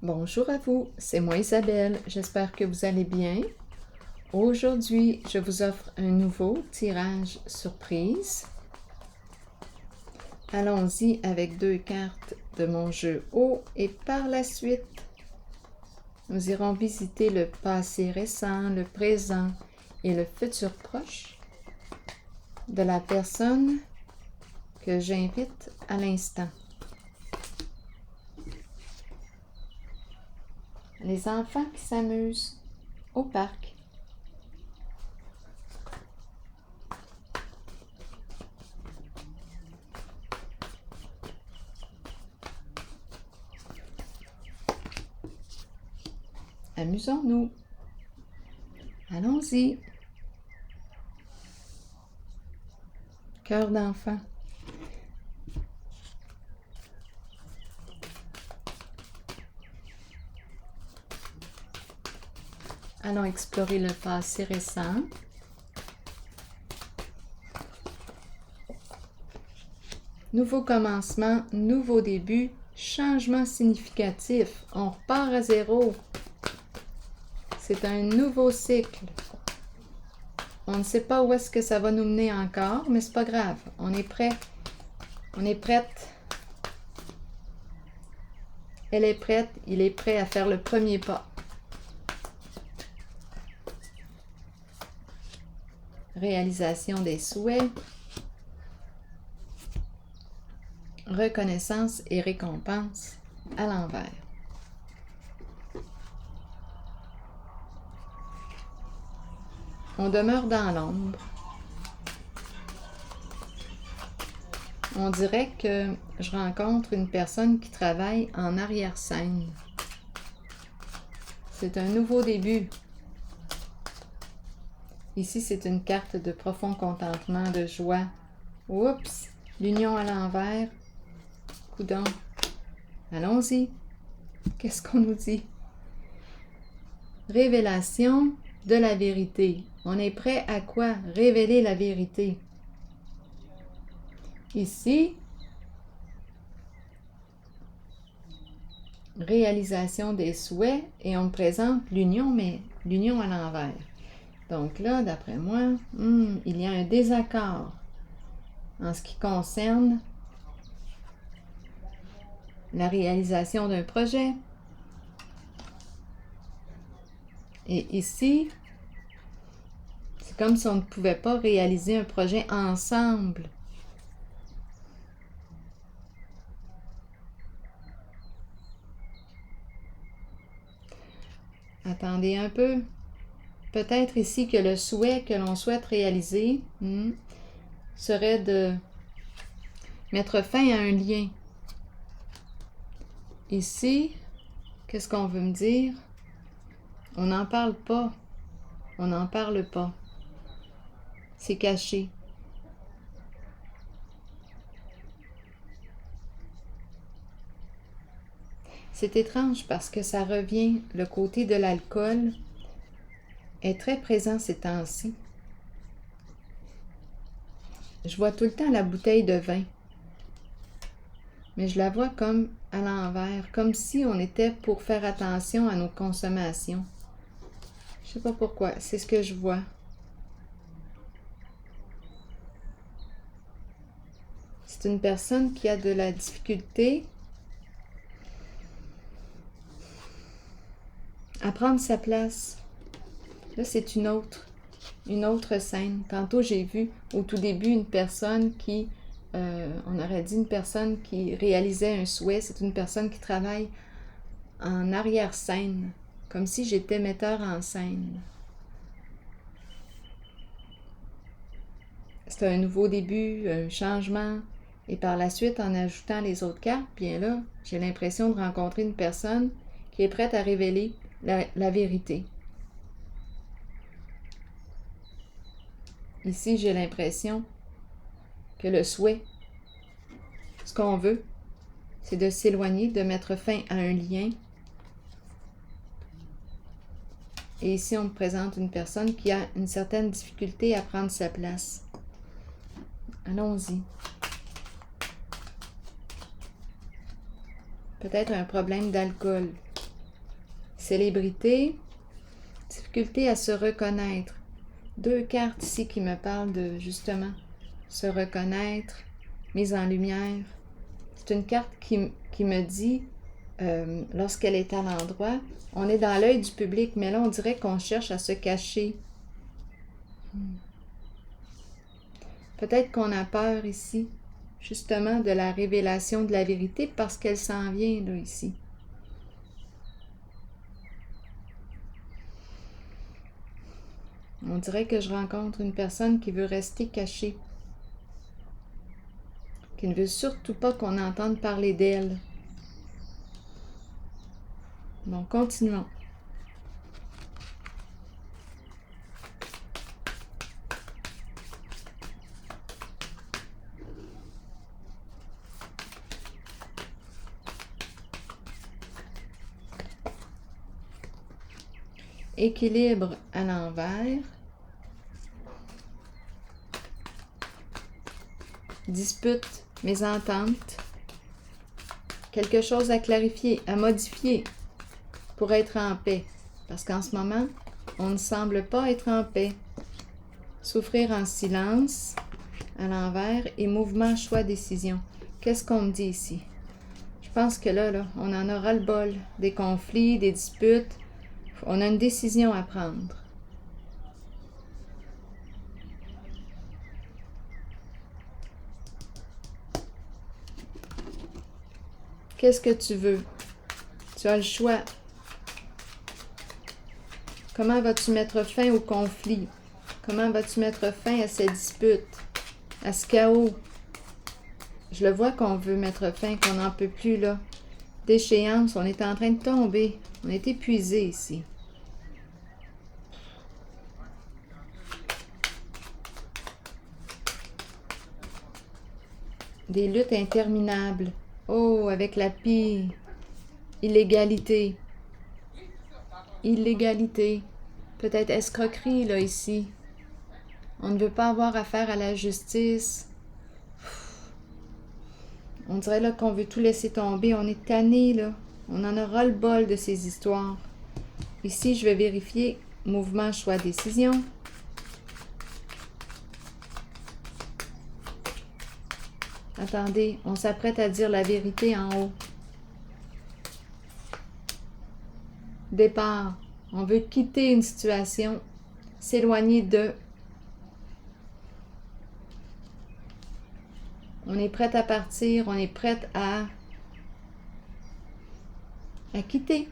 Bonjour à vous, c'est moi Isabelle, j'espère que vous allez bien. Aujourd'hui, je vous offre un nouveau tirage surprise. Allons-y avec 2 cartes de mon jeu haut et par la suite, nous irons visiter le passé récent, le présent et le futur proche de la personne que j'invite à l'instant. Les enfants qui s'amusent au parc. Amusons-nous. Allons-y. Cœur d'enfant. Allons explorer le passé récent. Nouveau commencement, nouveau début, changement significatif. On repart à zéro. C'est un nouveau cycle. On ne sait pas où est-ce que ça va nous mener encore, mais c'est pas grave. On est prêt. On est prête. Elle est prête. Il est prêt à faire le premier pas. Réalisation des souhaits. Reconnaissance et récompense à l'envers. On demeure dans l'ombre. On dirait que je rencontre une personne qui travaille en arrière-scène. C'est un nouveau début. Ici, c'est une carte de profond contentement, de joie. Oups! L'union à l'envers. Coudonc. Allons-y. Qu'est-ce qu'on nous dit? Révélation de la vérité. On est prêt à quoi? Révéler la vérité. Ici, réalisation des souhaits et on me présente l'union, mais l'union à l'envers. Donc là, d'après moi, il y a un désaccord en ce qui concerne la réalisation d'un projet. Et ici, c'est comme si on ne pouvait pas réaliser un projet ensemble. Attendez un peu. Peut-être ici que le souhait que l'on souhaite réaliser serait de mettre fin à un lien. Ici, qu'est-ce qu'on veut me dire? On n'en parle pas. On n'en parle pas. C'est caché. C'est étrange parce que ça revient, le côté de l'alcool est très présent ces temps-ci. Je vois tout le temps la bouteille de vin, mais je la vois comme à l'envers, comme si on était pour faire attention à nos consommations. Je sais pas pourquoi, c'est ce que je vois. C'est une personne qui a de la difficulté à prendre sa place. Là, c'est une autre scène. Tantôt, j'ai vu au tout début une personne qui, on aurait dit une personne qui réalisait un souhait. C'est une personne qui travaille en arrière-scène, comme si j'étais metteur en scène. C'est un nouveau début, un changement. Et par la suite, en ajoutant les autres cartes, bien là, j'ai l'impression de rencontrer une personne qui est prête à révéler la vérité. Ici, j'ai l'impression que le souhait, ce qu'on veut, c'est de s'éloigner, de mettre fin à un lien. Et ici, on me présente une personne qui a une certaine difficulté à prendre sa place. Allons-y. Peut-être un problème d'alcool. Célébrité, difficulté à se reconnaître. 2 cartes ici qui me parlent de, justement, se reconnaître, mise en lumière. C'est une carte qui me dit, lorsqu'elle est à l'endroit, on est dans l'œil du public, mais là, on dirait qu'on cherche à se cacher. Peut-être qu'on a peur ici, justement, de la révélation de la vérité parce qu'elle s'en vient, là, ici. On dirait que je rencontre une personne qui veut rester cachée, qui ne veut surtout pas qu'on entende parler d'elle. Bon, continuons. Équilibre à l'envers. Dispute, mésentente. Quelque chose à clarifier, à modifier pour être en paix. Parce qu'en ce moment, on ne semble pas être en paix. Souffrir en silence, à l'envers, et mouvement, choix, décision. Qu'est-ce qu'on me dit ici? Je pense que là, on en aura le bol. Des conflits, des disputes. On a une décision à prendre. Qu'est-ce que tu veux? Tu as le choix. Comment vas-tu mettre fin au conflit? Comment vas-tu mettre fin à ces disputes? À ce chaos? Je le vois qu'on veut mettre fin, qu'on n'en peut plus, là. D'échéance, on est en train de tomber. On est épuisé ici. Des luttes interminables. Oh, avec la pie. Illégalité. Illégalité. Peut-être escroquerie, là, ici. On ne veut pas avoir affaire à la justice. On dirait là qu'on veut tout laisser tomber. On est tanné, là. On en aura le bol de ces histoires. Ici, je vais vérifier mouvement, choix, décision. Attendez, on s'apprête à dire la vérité en haut. Départ. On veut quitter une situation, s'éloigner de. On est prête à partir, on est prête à quitter.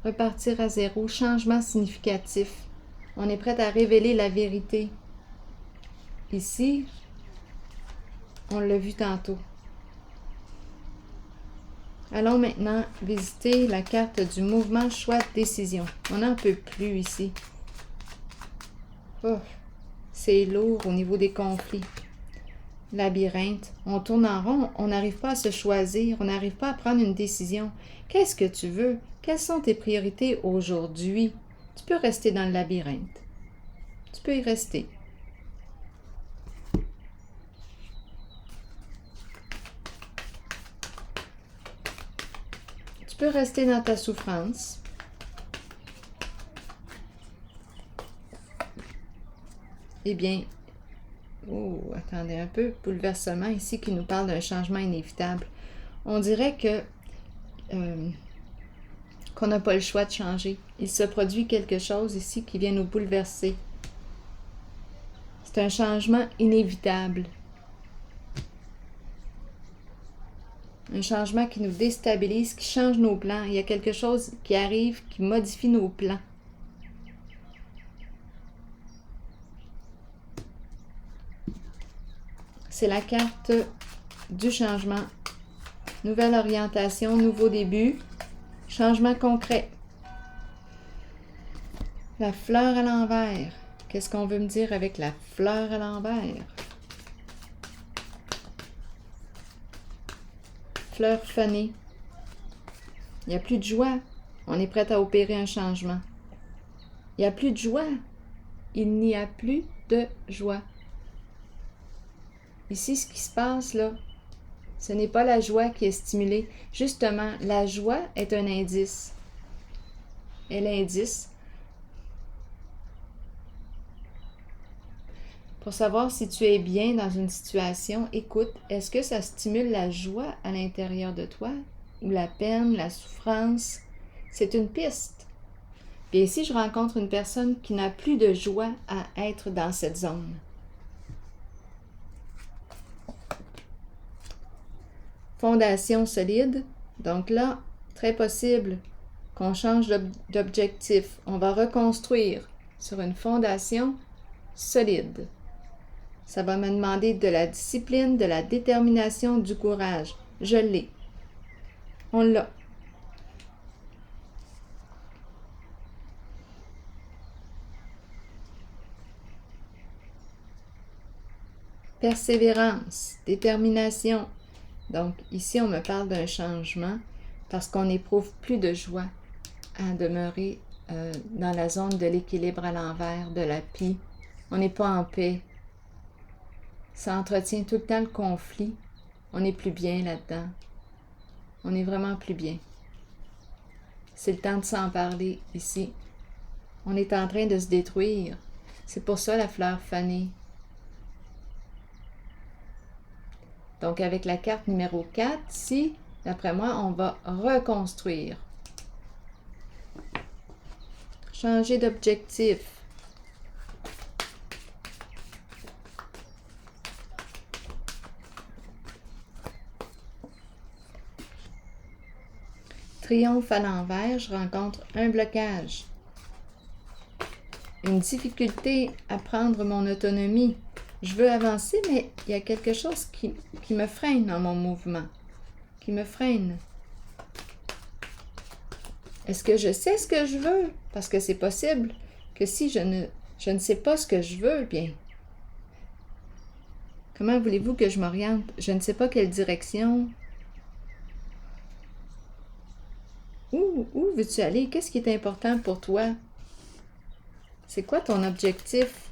Repartir à zéro, changement significatif. On est prête à révéler la vérité. Ici, on l'a vu tantôt. Allons maintenant visiter la carte du mouvement choix de décision. On n'en peut plus ici. Oh, c'est lourd au niveau des conflits. Labyrinthe. On tourne en rond, on n'arrive pas à se choisir, on n'arrive pas à prendre une décision. Qu'est-ce que tu veux? Quelles sont tes priorités aujourd'hui? Tu peux rester dans le labyrinthe. Tu peux y rester. Tu peux rester dans ta souffrance. Eh bien, oh, attendez un peu, bouleversement ici qui nous parle d'un changement inévitable. On dirait que qu'on n'a pas le choix de changer. Il se produit quelque chose ici qui vient nous bouleverser. C'est un changement inévitable. Un changement qui nous déstabilise, qui change nos plans. Il y a quelque chose qui arrive, qui modifie nos plans. C'est la carte du changement. Nouvelle orientation, nouveau début, changement concret. La fleur à l'envers. Qu'est-ce qu'on veut me dire avec la fleur à l'envers? Fleur fanée. Il n'y a plus de joie. On est prêt à opérer un changement. Il n'y a plus de joie. Il n'y a plus de joie. Ici, ce qui se passe là, ce n'est pas la joie qui est stimulée. Justement, la joie est un indice. Et l'indice, pour savoir si tu es bien dans une situation, écoute, est-ce que ça stimule la joie à l'intérieur de toi? Ou la peine, la souffrance? C'est une piste. Puis ici, je rencontre une personne qui n'a plus de joie à être dans cette zone. Fondation solide. Donc là, très possible qu'on change d'objectif. On va reconstruire sur une fondation solide. Ça va me demander de la discipline, de la détermination, du courage. Je l'ai. On l'a. Persévérance, détermination. Donc ici, on me parle d'un changement parce qu'on n'éprouve plus de joie à demeurer dans la zone de l'équilibre à l'envers, de la pie. On n'est pas en paix. Ça entretient tout le temps le conflit. On n'est plus bien là-dedans. On n'est vraiment plus bien. C'est le temps de s'en parler ici. On est en train de se détruire. C'est pour ça la fleur fanée. Donc avec la carte numéro 4, ici, d'après moi, on va reconstruire. Changer d'objectif. Triomphe à l'envers, je rencontre un blocage. Une difficulté à prendre mon autonomie. Je veux avancer, mais il y a quelque chose qui me freine dans mon mouvement. Qui me freine. Est-ce que je sais ce que je veux? Parce que c'est possible que si je ne sais pas ce que je veux, bien, comment voulez-vous que je m'oriente? Je ne sais pas quelle direction. Où veux-tu aller? Qu'est-ce qui est important pour toi? C'est quoi ton objectif?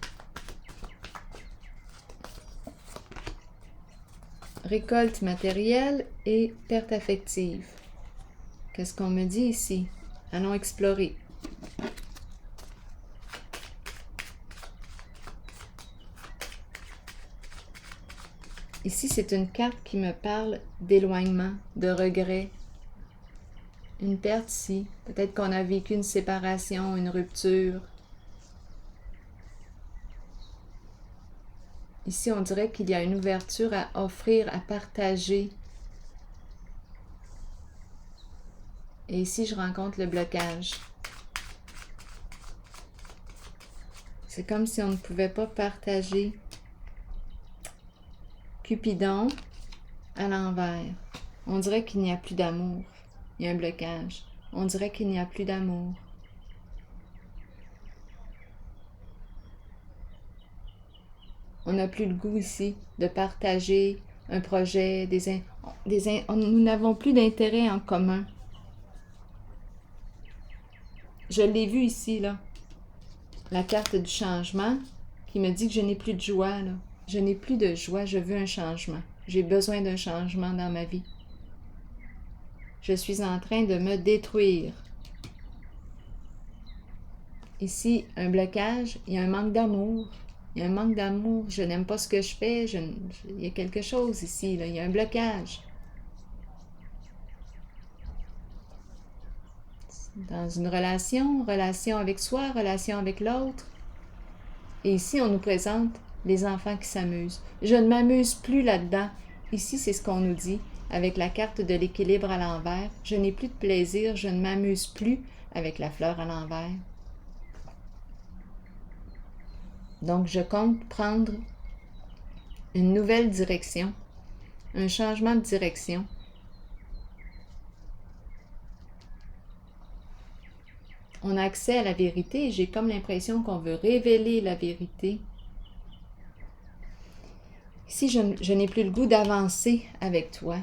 Récolte matérielle et perte affective. Qu'est-ce qu'on me dit ici? Allons explorer. Ici, c'est une carte qui me parle d'éloignement, de regret. Une perte ici. Peut-être qu'on a vécu une séparation, une rupture. Ici, on dirait qu'il y a une ouverture à offrir, à partager. Et ici, je rencontre le blocage. C'est comme si on ne pouvait pas partager. Cupidon à l'envers. On dirait qu'il n'y a plus d'amour. Il y a un blocage. On dirait qu'il n'y a plus d'amour. On n'a plus le goût ici de partager un projet, nous n'avons plus d'intérêt en commun. Je l'ai vu ici, là. La carte du changement qui me dit que je n'ai plus de joie, là. Je n'ai plus de joie, je veux un changement. J'ai besoin d'un changement dans ma vie. Je suis en train de me détruire. Ici, un blocage, il y a un manque d'amour. Il y a un manque d'amour, je n'aime pas ce que je fais, il y a quelque chose ici, là. Il y a un blocage. Dans une relation avec soi, relation avec l'autre. Et ici, on nous présente les enfants qui s'amusent. Je ne m'amuse plus là-dedans. Ici, c'est ce qu'on nous dit avec la carte de l'équilibre à l'envers. Je n'ai plus de plaisir, je ne m'amuse plus avec la fleur à l'envers. Donc, je compte prendre une nouvelle direction, un changement de direction. On a accès à la vérité et j'ai comme l'impression qu'on veut révéler la vérité. Ici, je n'ai plus le goût d'avancer avec toi.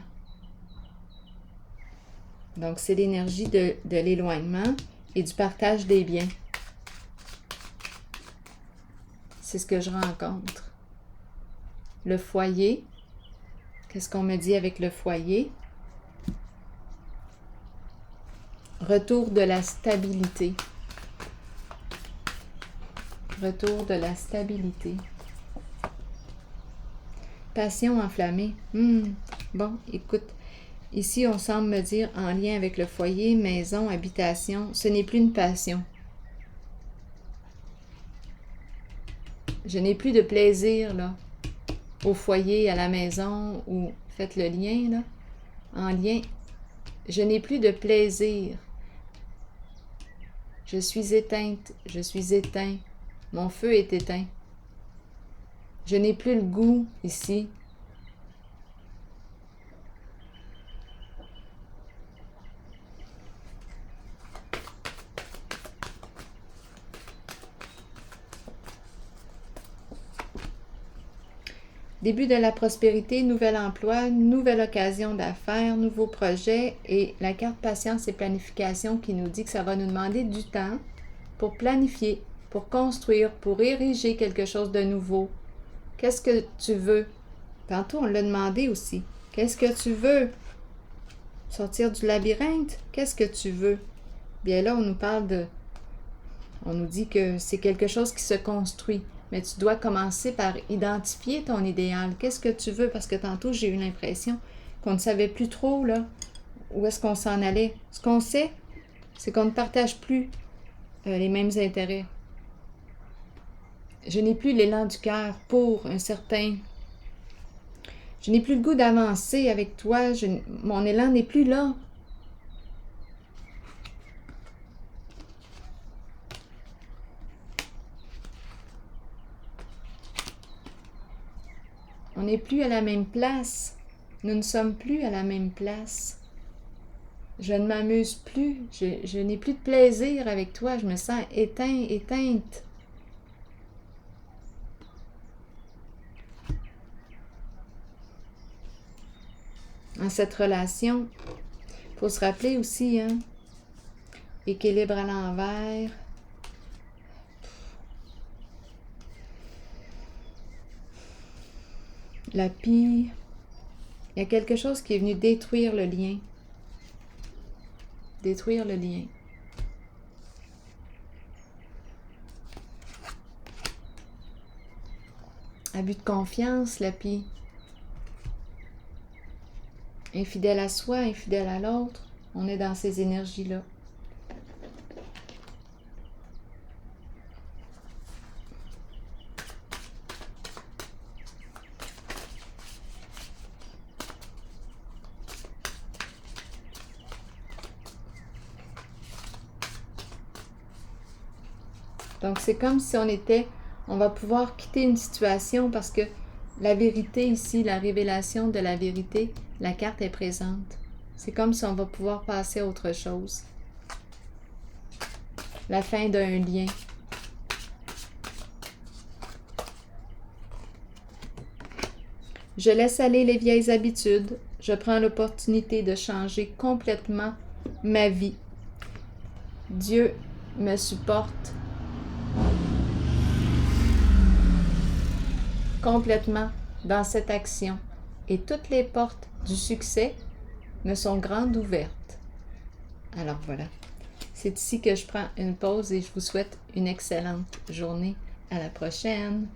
Donc, c'est l'énergie de l'éloignement et du partage des biens. c'est ce que je rencontre. Le foyer, qu'est-ce qu'on me dit avec le foyer? Retour de la stabilité. Retour de la stabilité. Passion enflammée. Bon, écoute, ici on semble me dire en lien avec le foyer, maison, habitation, ce n'est plus une passion. Je n'ai plus de plaisir, là, au foyer, à la maison, ou faites le lien, là, en lien. Je n'ai plus de plaisir. Je suis éteinte, je suis éteint. Mon feu est éteint. Je n'ai plus le goût ici. Début de la prospérité, nouvel emploi, nouvelle occasion d'affaires, nouveaux projets et la carte patience et planification qui nous dit que ça va nous demander du temps pour planifier, pour construire, pour ériger quelque chose de nouveau. Qu'est-ce que tu veux? Tantôt, on l'a demandé aussi. Qu'est-ce que tu veux? Sortir du labyrinthe? Qu'est-ce que tu veux? Bien là, on nous parle de... On nous dit que c'est quelque chose qui se construit. Mais tu dois commencer par identifier ton idéal. Qu'est-ce que tu veux? Parce que tantôt, j'ai eu l'impression qu'on ne savait plus trop, là, où est-ce qu'on s'en allait. Ce qu'on sait, c'est qu'on ne partage plus les mêmes intérêts. Je n'ai plus l'élan du cœur pour un certain... Je n'ai plus le goût d'avancer avec toi. Mon élan n'est plus là. On n'est plus à la même place. Nous ne sommes plus à la même place. Je ne m'amuse plus. Je n'ai plus de plaisir avec toi. Je me sens éteint, éteinte. Dans cette relation, il faut se rappeler aussi, hein, équilibre à l'envers. La pie. Il y a quelque chose qui est venu détruire le lien. Détruire le lien. Abus de confiance, la pie. Infidèle à soi, infidèle à l'autre. On est dans ces énergies-là. Donc, c'est comme si on va pouvoir quitter une situation parce que la vérité ici, la révélation de la vérité, la carte est présente. C'est comme si on va pouvoir passer à autre chose. La fin d'un lien. Je laisse aller les vieilles habitudes. Je prends l'opportunité de changer complètement ma vie. Dieu me supporte complètement dans cette action et toutes les portes du succès me sont grandes ouvertes. Alors voilà, c'est ici que je prends une pause et je vous souhaite une excellente journée. À la prochaine!